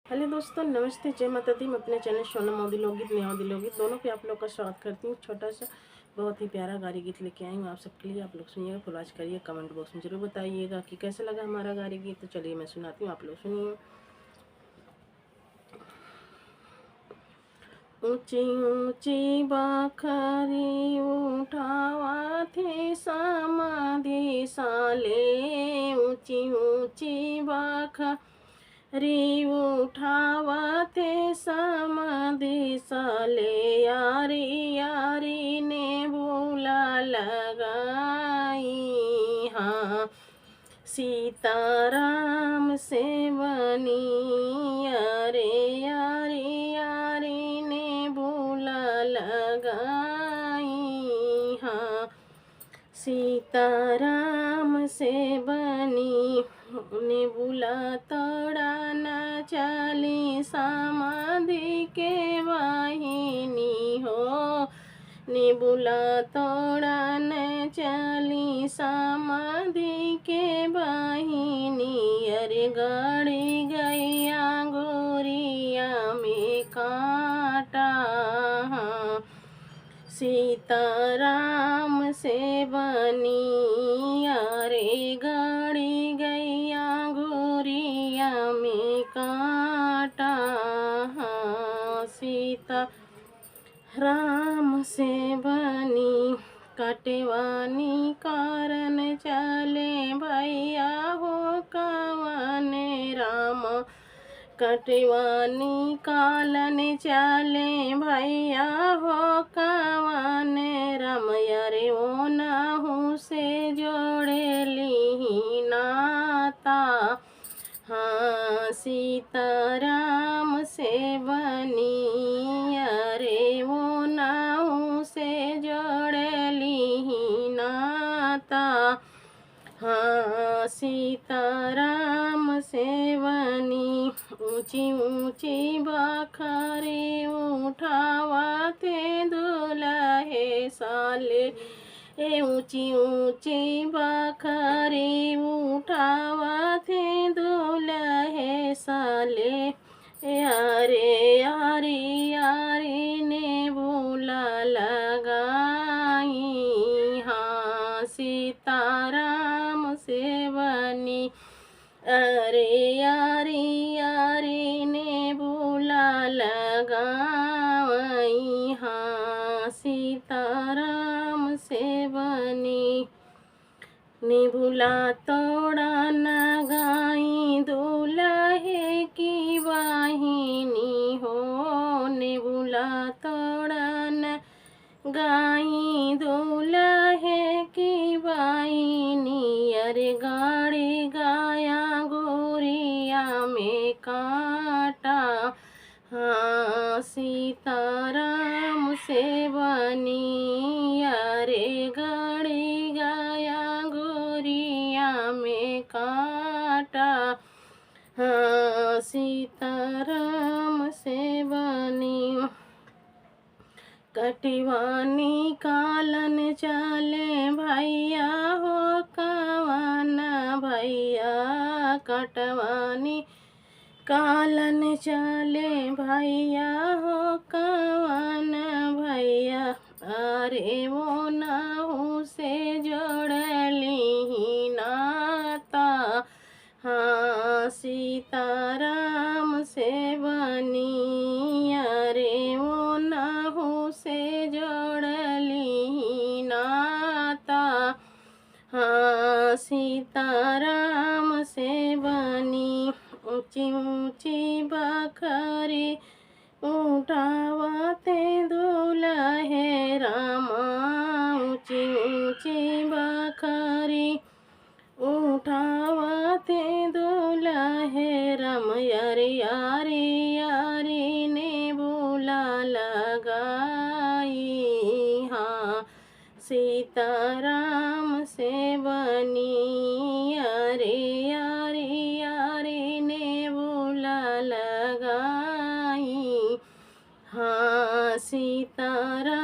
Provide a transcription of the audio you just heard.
Hello दोस्तों, नमस्ते, जय माता दी। मैं अपने चैनल सोना मोदी लोकगीत नेहा लोकगीत दोनों पे आप लोग का स्वागत करती हूँ। छोटा सा बहुत ही प्यारा गारी गीत लेके आई हूँ आप सबके लिए। आप लोग सुनिएगा, फुलवाच करिए, कमेंट बॉक्स में जरूर बताइएगा कि कैसा लगा हमारा गारी गीत। तो चलिए मैं सुनाती हूँ, आप लोग सुनिए। ऊंची ऊंची बखरी उठावा थे समाधि साले, ऊंची ऊंची बखरी उठावते समाधि साले, यारी यारी ने भूला लगाई। हाँ, सीताराम से बनी, अरे यारी यारी ने भूला लगाई। हाँ, सीताराम से बनी, ने बुला तोड़ा न चली समाधि के वाहिनी हो, ने बुला तोड़ा न चली समाधि के वाहिनी। अरे गड़ी गैया गोरिया में कांटा, सीताराम से बनी, अरे गड़ी गैया गोरिया में कांटा। हाँ, सीता राम से बनी, कटवानी कारण चले भैया हो कवन राम, कटवानी कालन चले भैया हो कवन राम। अरे ओ नाहू से जोड़े ली नाता, हाँ, सीताराम से बनी, अरे वो नाहू से जोड़े ली नाता। हाँ, सीताराम से बनी, ऊंची ऊंची बखरी उठावते दुल्हे साले, ऊंची ऊंची बखरी उठावते दुल्हे साले, यारे यारी यारी ने भूला लगाई। हाँ, सीताराम से बनी, अरे यारी यारी ने भूला लगाई। हाँ, सीताराम से बनी, ने भूला तोड़ा न गाई दूल्हे की वाहिनी हो, ने भूला तोड़ा न गाई दूल्हे की वाहिनी। अरे गाड़ी गाया गोरिया में कांटा, हाँ, सीताराम से बनी, अरे गाड़ी गाया गोरिया में कांटा। हाँ, सीताराम से बनी, कटवानी कालन चले भैया हो कवन भैया, कटवानी कालन चले भैया हो कवन भैया। अरे वो नाहू से जोड़ली नाता, हाँ, सीताराम से बनी, अरे वो नाहू से जोड़ली नाता। हाँ, सीताराम से बनी, ऊंची ऊंची बखरी उठावते दुल्हे रामा, ऊंची ऊंची बखरी उठावते दुल्हे राम। यारी यारी यारी ने भूला लगाई। हाँ, सीताराम से बनी, अरे यारी यारी ने भूला लगाई। हाँ, सीताराम